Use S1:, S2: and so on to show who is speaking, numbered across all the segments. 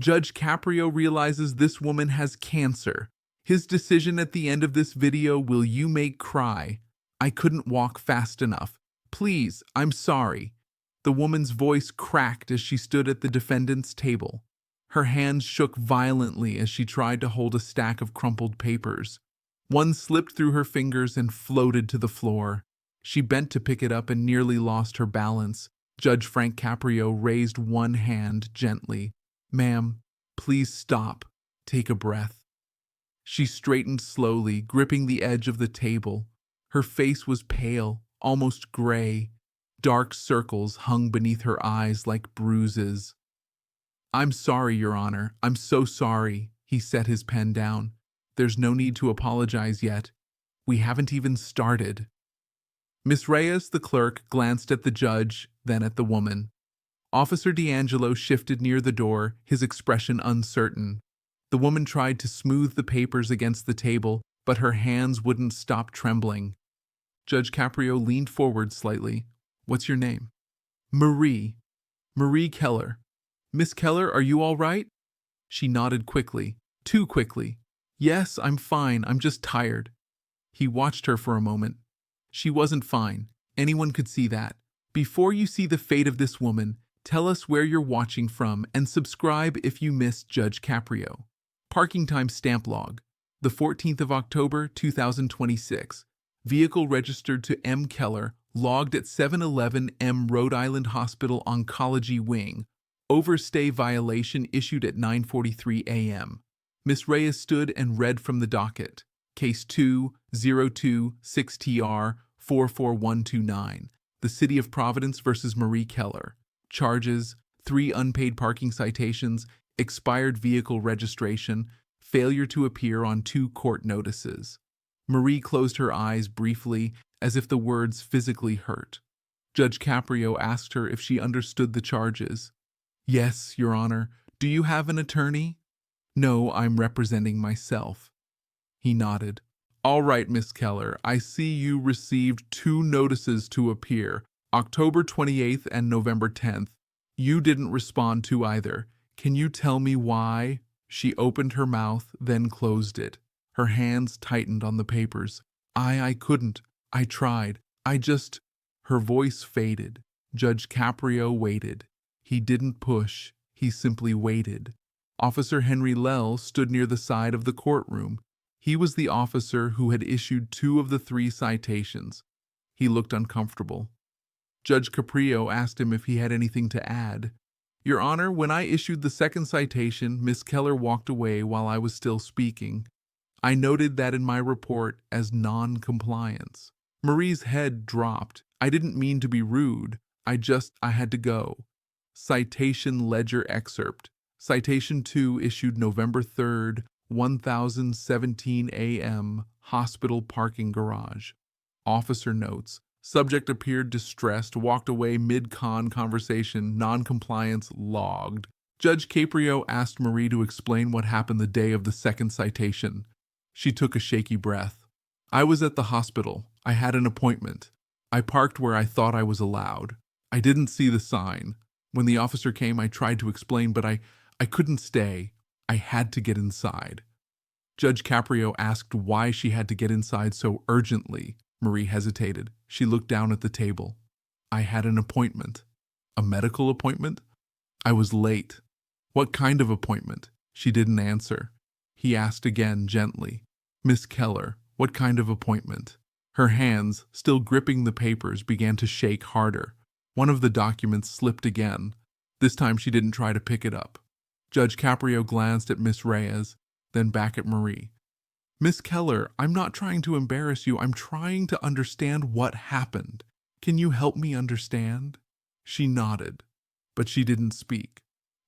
S1: Judge Caprio realizes this woman has cancer. His decision at the end of this video will you make cry. I couldn't walk fast enough. Please, I'm sorry. The woman's voice cracked as she stood at the defendant's table. Her hands shook violently as she tried to hold a stack of crumpled papers. One slipped through her fingers and floated to the floor. She bent to pick it up and nearly lost her balance. Judge Frank Caprio raised one hand gently. Ma'am, please stop. Take a breath. She straightened slowly, gripping the edge of the table. Her face was pale, almost gray. Dark circles hung beneath her eyes like bruises. I'm sorry, Your Honor. I'm so sorry. He set his pen down. There's no need to apologize yet. We haven't even started. Miss Reyes, the clerk, glanced at the judge, then at the woman. Officer D'Angelo shifted near the door, his expression uncertain. The woman tried to smooth the papers against the table, but her hands wouldn't stop trembling. Judge Caprio leaned forward slightly. What's your name? Marie. Marie Keller. Miss Keller, are you all right? She nodded quickly, too quickly. Yes, I'm fine. I'm just tired. He watched her for a moment. She wasn't fine. Anyone could see that. Before you see the fate of this woman, tell us where you're watching from and subscribe if you missed Judge Caprio. Parking time stamp log. The 14th of October, 2026. Vehicle registered to M. Keller, logged at 711 M. Rhode Island Hospital Oncology Wing. Overstay violation issued at 9:43 a.m. Miss Reyes stood and read from the docket. Case 2-026-TR-44129. The City of Providence versus Marie Keller. Charges: 3 unpaid parking citations, expired vehicle registration, failure to appear on 2 court notices. Marie closed her eyes briefly, as if the words physically hurt. Judge Caprio asked her if she understood the charges. Yes, Your Honor. Do you have an attorney? No, I'm representing myself. He nodded. All right, Miss Keller, I see you received 2 notices to appear, October 28th and November 10th. You didn't respond to either. Can you tell me why? She opened her mouth, then closed it. Her hands tightened on the papers. I couldn't. I tried. Her voice faded. Judge Caprio waited. He didn't push. He simply waited. Officer Henry Lowell stood near the side of the courtroom. He was the officer who had issued 2 of the 3 citations. He looked uncomfortable. Judge Caprio asked him if he had anything to add. Your Honor, when I issued the 2nd citation, Miss Keller walked away while I was still speaking. I noted that in my report as non-compliance. Marie's head dropped. I didn't mean to be rude. I had to go. Citation ledger excerpt. Citation 2 issued November 3rd, 1017 a.m. Hospital parking garage. Officer notes. Subject appeared distressed, walked away mid-con conversation, non-compliance logged. Judge Caprio asked Marie to explain what happened the day of the 2nd citation. She took a shaky breath. I was at the hospital. I had an appointment. I parked where I thought I was allowed. I didn't see the sign. When the officer came, I tried to explain, but I couldn't stay. I had to get inside. Judge Caprio asked why she had to get inside so urgently. Marie hesitated. She looked down at the table. I had an appointment. A medical appointment? I was late. What kind of appointment? She didn't answer. He asked again gently. Miss Keller, what kind of appointment? Her hands, still gripping the papers, began to shake harder. One of the documents slipped again. This time she didn't try to pick it up. Judge Caprio glanced at Miss Reyes, then back at Marie. Miss Keller, I'm not trying to embarrass you. I'm trying to understand what happened. Can you help me understand? She nodded, but she didn't speak.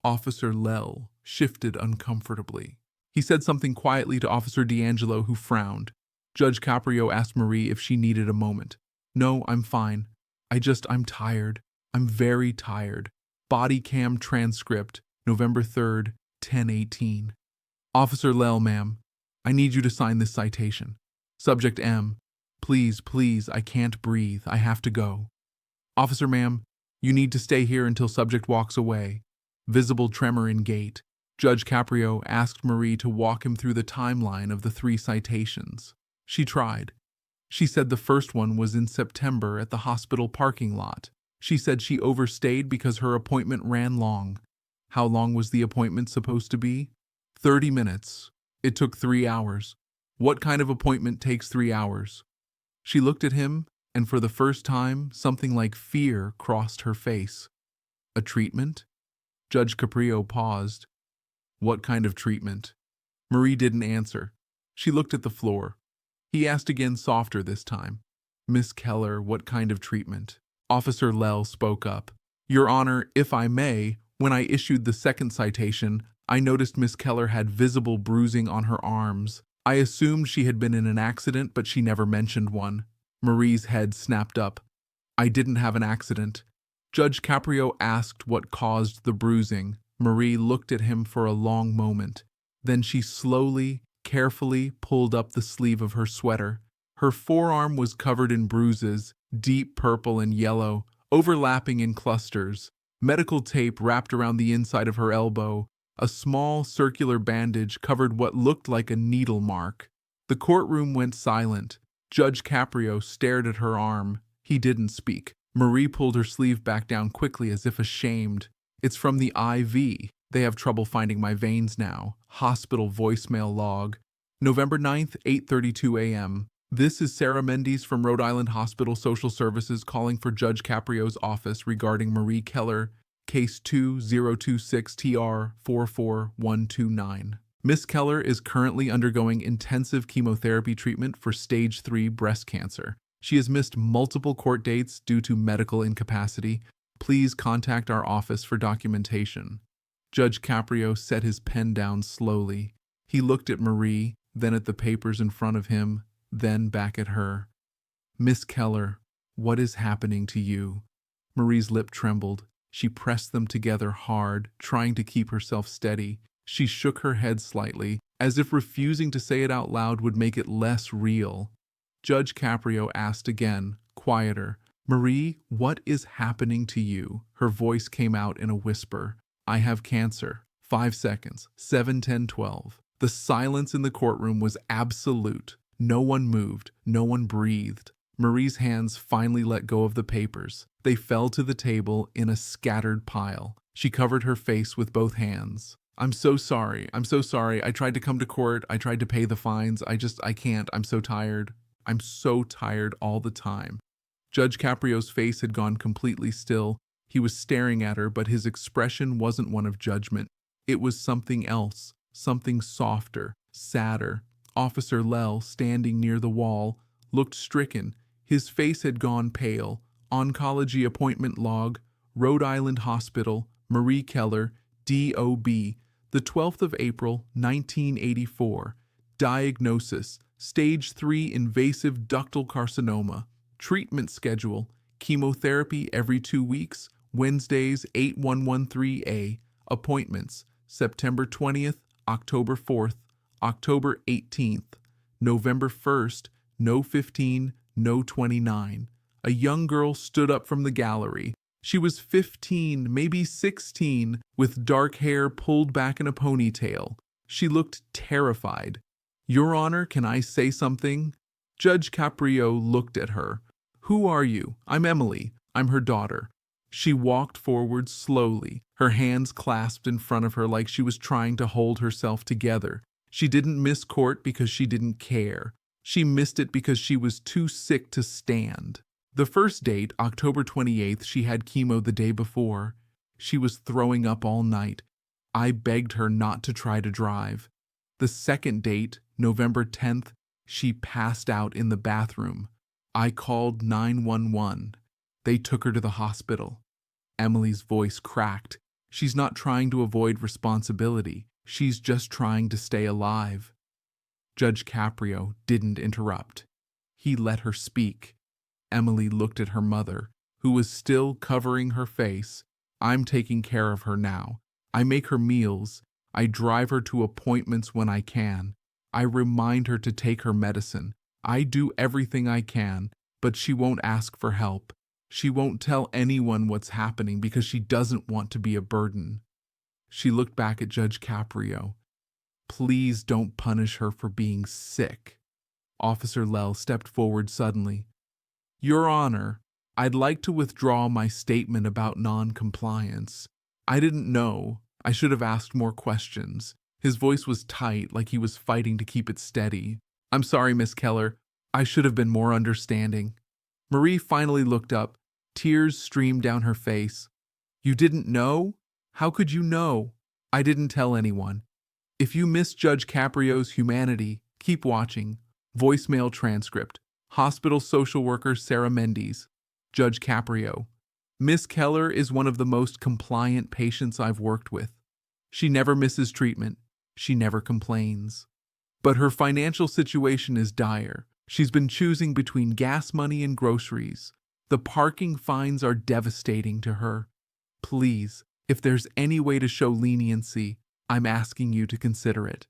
S1: Officer Lowell shifted uncomfortably. He said something quietly to Officer D'Angelo, who frowned. Judge Caprio asked Marie if she needed a moment. No, I'm fine. I'm tired. I'm very tired. Body cam transcript, November 3rd, 10:18. Officer Lowell, ma'am. I need you to sign this citation. Subject M. Please, I can't breathe. I have to go. Officer, ma'am, you need to stay here until subject walks away. Visible tremor in gait. Judge Caprio asked Marie to walk him through the timeline of the 3 citations. She tried. She said the first one was in September at the hospital parking lot. She said she overstayed because her appointment ran long. How long was the appointment supposed to be? 30 minutes. It took 3 hours. What kind of appointment takes 3 hours? She looked at him, and for the first time, something like fear crossed her face. A treatment? Judge Caprio paused. What kind of treatment? Marie didn't answer. She looked at the floor. He asked again, softer this time. Miss Keller, what kind of treatment? Officer Lowell spoke up. Your Honor, if I may, when I issued the second citation, I noticed Miss Keller had visible bruising on her arms. I assumed she had been in an accident, but she never mentioned one. Marie's head snapped up. I didn't have an accident. Judge Caprio asked what caused the bruising. Marie looked at him for a long moment. Then she slowly, carefully pulled up the sleeve of her sweater. Her forearm was covered in bruises, deep purple and yellow, overlapping in clusters. Medical tape wrapped around the inside of her elbow. A small circular bandage covered what looked like a needle mark. The courtroom went silent. Judge Caprio stared at her arm. He didn't speak. Marie pulled her sleeve back down quickly as if ashamed. It's from the IV. They have trouble finding my veins now. Hospital voicemail log. November 9th, 8:32 a.m. This is Sarah Mendes from Rhode Island Hospital Social Services calling for Judge Caprio's office regarding Marie Keller, Case 2026TR44129. Miss Keller is currently undergoing intensive chemotherapy treatment for stage 3 breast cancer. She has missed multiple court dates due to medical incapacity. Please contact our office for documentation. Judge Caprio set his pen down slowly. He looked at Marie, then at the papers in front of him, then back at her. Miss Keller, what is happening to you? Marie's lip trembled. She pressed them together hard, trying to keep herself steady. She shook her head slightly, as if refusing to say it out loud would make it less real. Judge Caprio asked again, quieter. Marie, what is happening to you? Her voice came out in a whisper. I have cancer. 5 seconds. 7, 10, 12. The silence in the courtroom was absolute. No one moved. No one breathed. Marie's hands finally let go of the papers. They fell to the table in a scattered pile. She covered her face with both hands. I'm so sorry. I'm so sorry. I tried to come to court. I tried to pay the fines. I can't. I'm so tired. I'm so tired all the time. Judge Caprio's face had gone completely still. He was staring at her, but his expression wasn't one of judgment. It was something else, something softer, sadder. Officer Lowell, standing near the wall, looked stricken. His face had gone pale. Oncology appointment log, Rhode Island Hospital, Marie Keller, D.O.B., the 12th of April, 1984. Diagnosis, Stage 3 invasive ductal carcinoma. Treatment schedule, chemotherapy every 2 weeks, Wednesdays 8113A. Appointments, September 20th, October 4th, October 18th, November 1st, no 15, no 29. A young girl stood up from the gallery. She was 15, maybe 16, with dark hair pulled back in a ponytail. She looked terrified. Your Honor, can I say something? Judge Caprio looked at her. Who are you? I'm Emily. I'm her daughter. She walked forward slowly, her hands clasped in front of her like she was trying to hold herself together. She didn't miss court because she didn't care. She missed it because she was too sick to stand. The first date, October 28th, she had chemo the day before. She was throwing up all night. I begged her not to try to drive. The second date, November 10th, she passed out in the bathroom. I called 911. They took her to the hospital. Emily's voice cracked. She's not trying to avoid responsibility. She's just trying to stay alive. Judge Caprio didn't interrupt. He let her speak. Emily looked at her mother, who was still covering her face. I'm taking care of her now. I make her meals. I drive her to appointments when I can. I remind her to take her medicine. I do everything I can, but she won't ask for help. She won't tell anyone what's happening because she doesn't want to be a burden. She looked back at Judge Caprio. Please don't punish her for being sick. Officer Lowell stepped forward suddenly. Your Honor, I'd like to withdraw my statement about non-compliance. I didn't know. I should have asked more questions. His voice was tight, like he was fighting to keep it steady. I'm sorry, Miss Keller. I should have been more understanding. Marie finally looked up. Tears streamed down her face. You didn't know? How could you know? I didn't tell anyone. If you miss Judge Caprio's humanity, keep watching. Voicemail transcript. Hospital social worker Sarah Mendes. Judge Caprio. Miss Keller is one of the most compliant patients I've worked with. She never misses treatment. She never complains. But her financial situation is dire. She's been choosing between gas money and groceries. The parking fines are devastating to her. Please, if there's any way to show leniency, I'm asking you to consider it.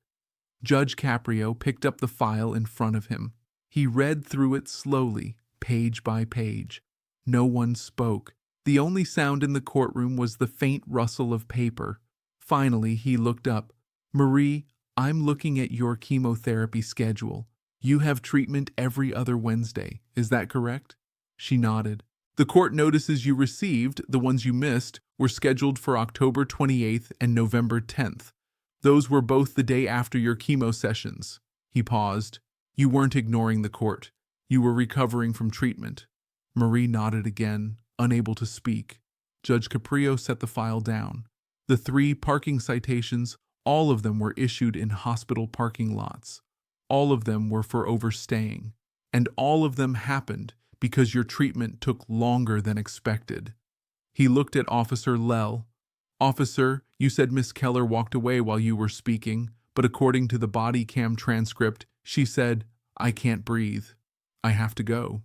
S1: Judge Caprio picked up the file in front of him. He read through it slowly, page by page. No one spoke. The only sound in the courtroom was the faint rustle of paper. Finally, he looked up. Marie, I'm looking at your chemotherapy schedule. You have treatment every other Wednesday. Is that correct? She nodded. The court notices you received, the ones you missed, were scheduled for October 28th and November 10th. Those were both the day after your chemo sessions. He paused. You weren't ignoring the court. You were recovering from treatment. Marie nodded again, unable to speak. Judge Caprio set the file down. The 3 parking citations, all of them were issued in hospital parking lots. All of them were for overstaying. And all of them happened because your treatment took longer than expected. He looked at Officer Lowell. Officer, you said Miss Keller walked away while you were speaking, but according to the body cam transcript, she said, I can't breathe. I have to go.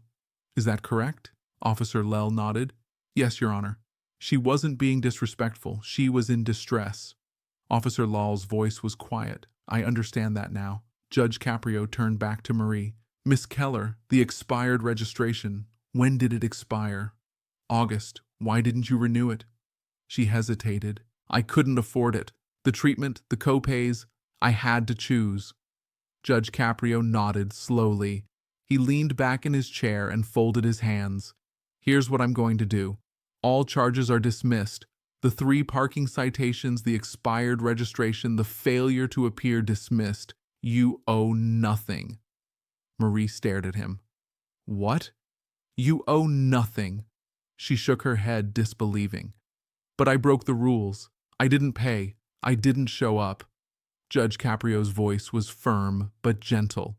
S1: Is that correct? Officer Lowell nodded. Yes, Your Honor. She wasn't being disrespectful. She was in distress. Officer Lowell's voice was quiet. I understand that now. Judge Caprio turned back to Marie. Miss Keller, the expired registration. When did it expire? August. Why didn't you renew it? She hesitated. I couldn't afford it. The treatment, the co-pays, I had to choose. Judge Caprio nodded slowly. He leaned back in his chair and folded his hands. Here's what I'm going to do. All charges are dismissed. The 3 parking citations, the expired registration, the failure to appear dismissed. You owe nothing. Marie stared at him. What? You owe nothing. She shook her head, disbelieving. But I broke the rules. I didn't pay. I didn't show up. Judge Caprio's voice was firm but gentle.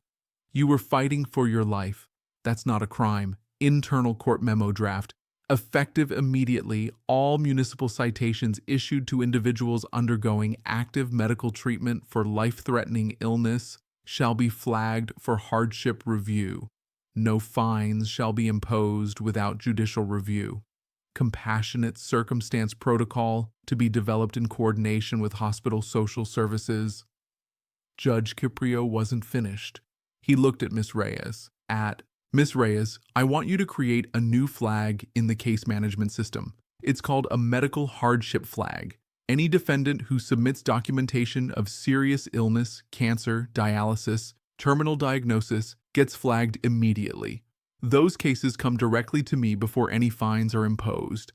S1: You were fighting for your life. That's not a crime. Internal court memo draft. Effective immediately, all municipal citations issued to individuals undergoing active medical treatment for life-threatening illness shall be flagged for hardship review. No fines shall be imposed without judicial review. Compassionate circumstance protocol to be developed in coordination with hospital social services. Judge Caprio wasn't finished. He looked at Miss Reyes. Miss Reyes, I want you to create a new flag in the case management system. It's called a medical hardship flag. Any defendant who submits documentation of serious illness, cancer, dialysis, terminal diagnosis gets flagged immediately. Those cases come directly to me before any fines are imposed.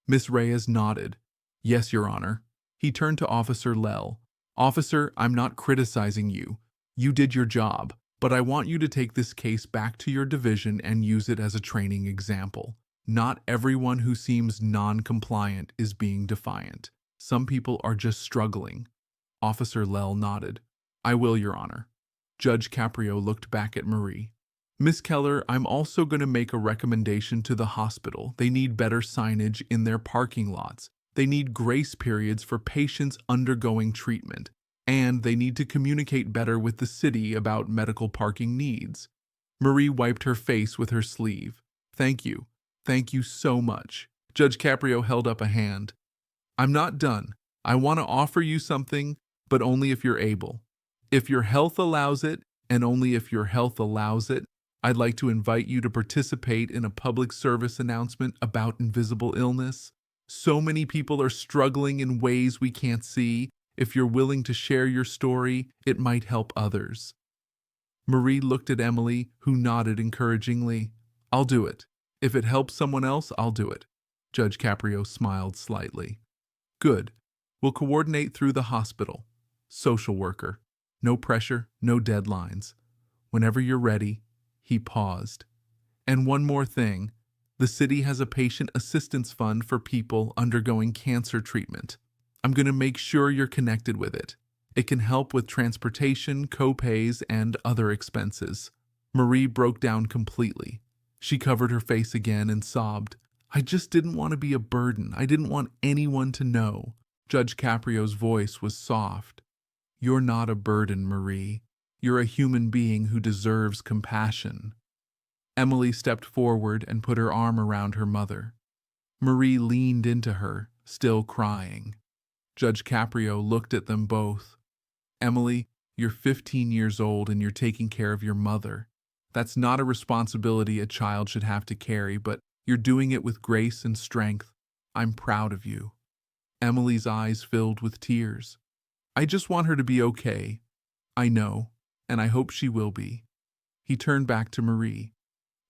S1: Miss Reyes nodded. Yes, Your Honor. He turned to Officer Lowell. Officer, I'm not criticizing you. You did your job, but I want you to take this case back to your division and use it as a training example. Not everyone who seems non-compliant is being defiant. Some people are just struggling. Officer Lowell nodded. I will, Your Honor. Judge Caprio looked back at Marie. Miss Keller, I'm also going to make a recommendation to the hospital. They need better signage in their parking lots. They need grace periods for patients undergoing treatment. And they need to communicate better with the city about medical parking needs. Marie wiped her face with her sleeve. Thank you. Thank you so much. Judge Caprio held up a hand. I'm not done. I want to offer you something, but only if you're able. If your health allows it, and only if your health allows it, I'd like to invite you to participate in a public service announcement about invisible illness. So many people are struggling in ways we can't see. If you're willing to share your story, it might help others. Marie looked at Emily, who nodded encouragingly. I'll do it. If it helps someone else, I'll do it. Judge Caprio smiled slightly. Good. We'll coordinate through the hospital. Social worker. No pressure, no deadlines. Whenever you're ready. He paused. And one more thing. The city has a patient assistance fund for people undergoing cancer treatment. I'm going to make sure you're connected with it. It can help with transportation, co-pays, and other expenses. Marie broke down completely. She covered her face again and sobbed. I just didn't want to be a burden. I didn't want anyone to know. Judge Caprio's voice was soft. You're not a burden, Marie. You're a human being who deserves compassion. Emily stepped forward and put her arm around her mother. Marie leaned into her, still crying. Judge Caprio looked at them both. Emily, you're 15 years old and you're taking care of your mother. That's not a responsibility a child should have to carry, but you're doing it with grace and strength. I'm proud of you. Emily's eyes filled with tears. I just want her to be okay. I know, and I hope she will be. He turned back to Marie.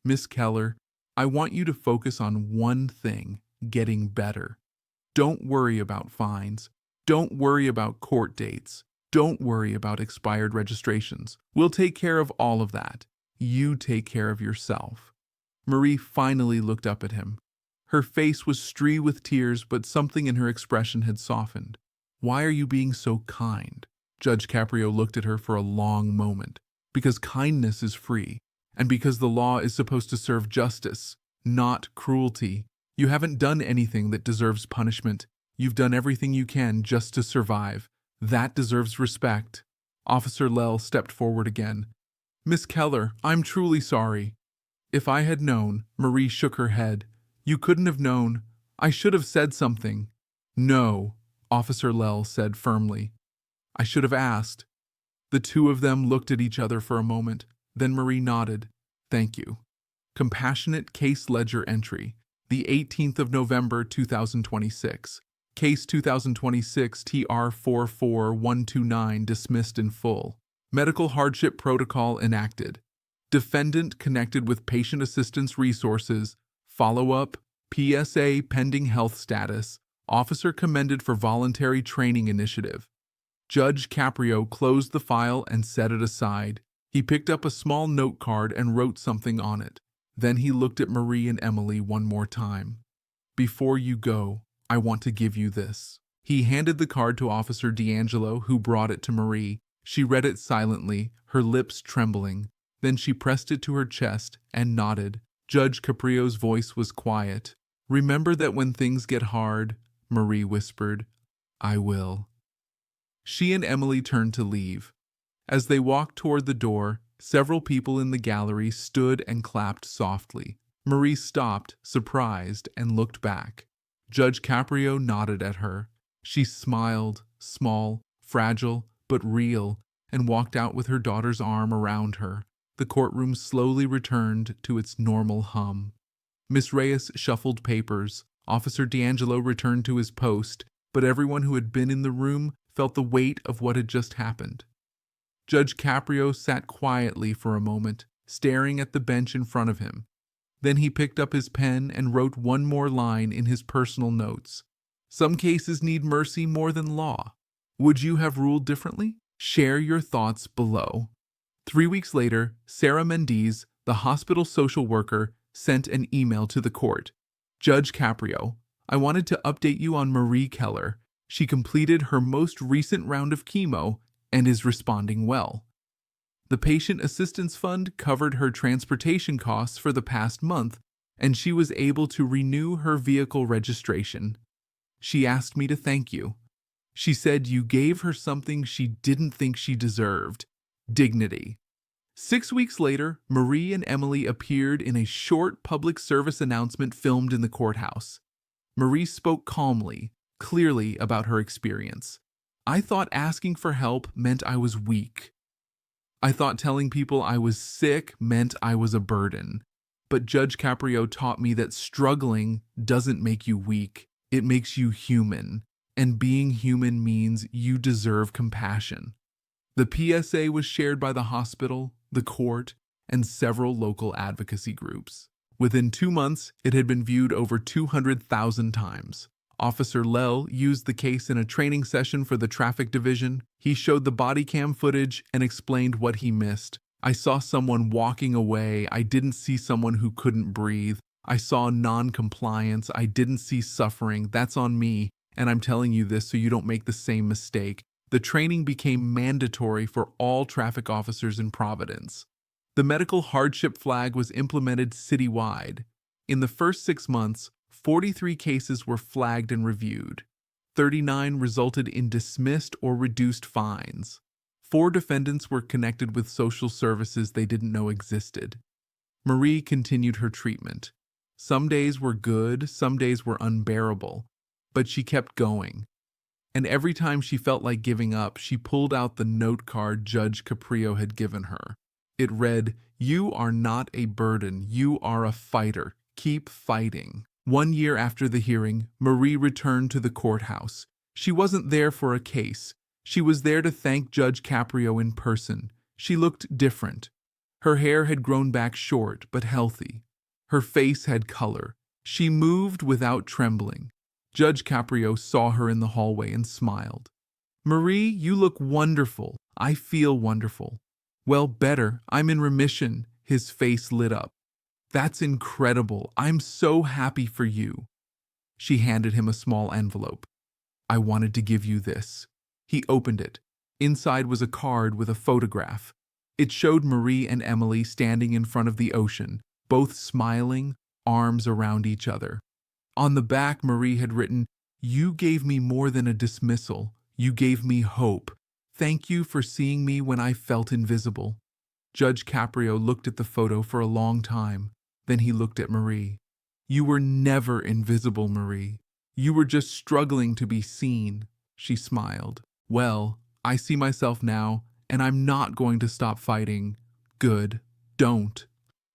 S1: Miss Keller, I want you to focus on one thing, getting better. Don't worry about fines. Don't worry about court dates. Don't worry about expired registrations. We'll take care of all of that. You take care of yourself. Marie finally looked up at him. Her face was streaked with tears, but something in her expression had softened. Why are you being so kind? Judge Caprio looked at her for a long moment. Because kindness is free, and because the law is supposed to serve justice, not cruelty. You haven't done anything that deserves punishment. You've done everything you can just to survive. That deserves respect. Officer Lowell stepped forward again. Miss Keller, I'm truly sorry. If I had known, Marie shook her head. You couldn't have known. I should have said something. No, Officer Lowell said firmly. I should have asked. The two of them looked at each other for a moment. Then Marie nodded. Thank you. Compassionate Case Ledger Entry. The 18th of November, 2026. Case 2026 TR 44129 dismissed in full. Medical hardship protocol enacted. Defendant connected with patient assistance resources. Follow-up. PSA pending health status. Officer commended for voluntary training initiative. Judge Caprio closed the file and set it aside. He picked up a small note card and wrote something on it. Then he looked at Marie and Emily one more time. Before you go, I want to give you this. He handed the card to Officer D'Angelo, who brought it to Marie. She read it silently, her lips trembling. Then she pressed it to her chest and nodded. Judge Caprio's voice was quiet. Remember that when things get hard, Marie whispered. I will. She and Emily turned to leave. As they walked toward the door, several people in the gallery stood and clapped softly. Marie stopped, surprised, and looked back. Judge Caprio nodded at her. She smiled, small, fragile, but real, and walked out with her daughter's arm around her. The courtroom slowly returned to its normal hum. Miss Reyes shuffled papers. Officer D'Angelo returned to his post, but everyone who had been in the room felt the weight of what had just happened. Judge Caprio sat quietly for a moment, staring at the bench in front of him. Then he picked up his pen and wrote one more line in his personal notes. Some cases need mercy more than law. Would you have ruled differently? Share your thoughts below. 3 weeks later, Sarah Mendez, the hospital social worker, sent an email to the court. Judge Caprio, I wanted to update you on Marie Keller. She completed her most recent round of chemo and is responding well. The Patient Assistance Fund covered her transportation costs for the past month, and she was able to renew her vehicle registration. She asked me to thank you. She said you gave her something she didn't think she deserved: dignity. 6 weeks later, Marie and Emily appeared in a short public service announcement filmed in the courthouse. Marie spoke calmly, clearly about her experience. I thought asking for help meant I was weak. I thought telling people I was sick meant I was a burden. But Judge Caprio taught me that struggling doesn't make you weak, It makes you human, and being human means you deserve compassion. The PSA was shared by the hospital, the court, and several local advocacy groups. Within 2 months, it had been viewed over 200,000 times. Officer Lowell used the case in a training session for the traffic division. He showed the body cam footage and explained what he missed. I saw someone walking away. I didn't see someone who couldn't breathe. I saw non-compliance. I didn't see suffering. That's on me, and I'm telling you this so you don't make the same mistake. The training became mandatory for all traffic officers in Providence. The medical hardship flag was implemented citywide. In the first 6 months, 43 cases were flagged and reviewed. 39 resulted in dismissed or reduced fines. 4 defendants were connected with social services they didn't know existed. Marie continued her treatment. Some days were good, some days were unbearable, but she kept going. And every time she felt like giving up, she pulled out the note card Judge Caprio had given her. It read, "You are not a burden, you are a fighter. Keep fighting." 1 year after the hearing, Marie returned to the courthouse. She wasn't there for a case. She was there to thank Judge Caprio in person. She looked different. Her hair had grown back short but healthy. Her face had color. She moved without trembling. Judge Caprio saw her in the hallway and smiled. "Marie, you look wonderful. I feel wonderful." "Well, better. I'm in remission." His face lit up. "That's incredible. I'm so happy for you." She handed him a small envelope. "I wanted to give you this." He opened it. Inside was a card with a photograph. It showed Marie and Emily standing in front of the ocean, both smiling, arms around each other. On the back, Marie had written, "You gave me more than a dismissal. You gave me hope. Thank you for seeing me when I felt invisible." Judge Caprio looked at the photo for a long time. Then he looked at Marie. "You were never invisible, Marie. You were just struggling to be seen." She smiled. "Well, I see myself now, and I'm not going to stop fighting." "Good. Don't."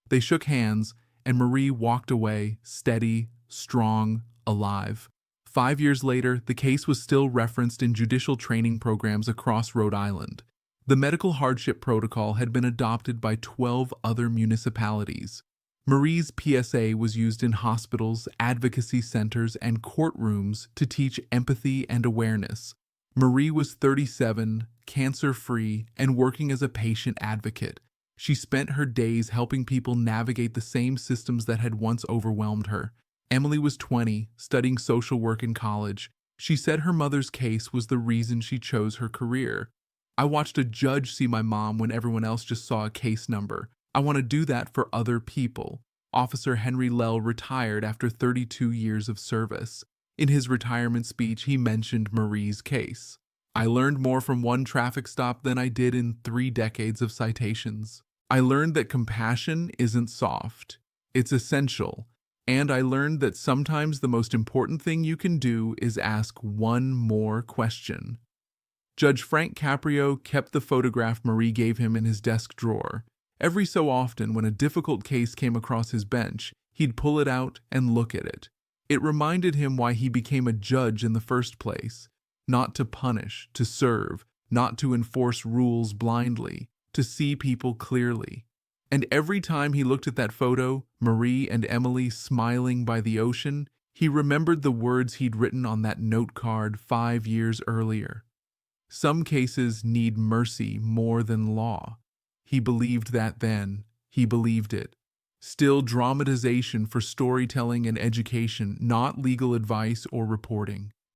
S1: They shook hands, and Marie walked away, steady, strong, alive. 5 years later, the case was still referenced in judicial training programs across Rhode Island. The medical hardship protocol had been adopted by 12 other municipalities. Marie's PSA was used in hospitals, advocacy centers, and courtrooms to teach empathy and awareness. Marie was 37, cancer-free, and working as a patient advocate. She spent her days helping people navigate the same systems that had once overwhelmed her. Emily was 20, studying social work in college. She said her mother's case was the reason she chose her career. "I watched a judge see my mom when everyone else just saw a case number. I want to do that for other people." Officer Henry Lowell retired after 32 years of service. In his retirement speech, he mentioned Marie's case. "I learned more from one traffic stop than I did in 3 decades of citations. I learned that compassion isn't soft. It's essential. And I learned that sometimes the most important thing you can do is ask one more question." Judge Frank Caprio kept the photograph Marie gave him in his desk drawer. Every so often, when a difficult case came across his bench, he'd pull it out and look at it. It reminded him why he became a judge in the first place. Not to punish, to serve, not to enforce rules blindly, to see people clearly. And every time he looked at that photo, Marie and Emily smiling by the ocean, he remembered the words he'd written on that note card 5 years earlier. Some cases need mercy more than law. He believed that then. He believed it. Still, dramatization for storytelling and education, not legal advice or reporting.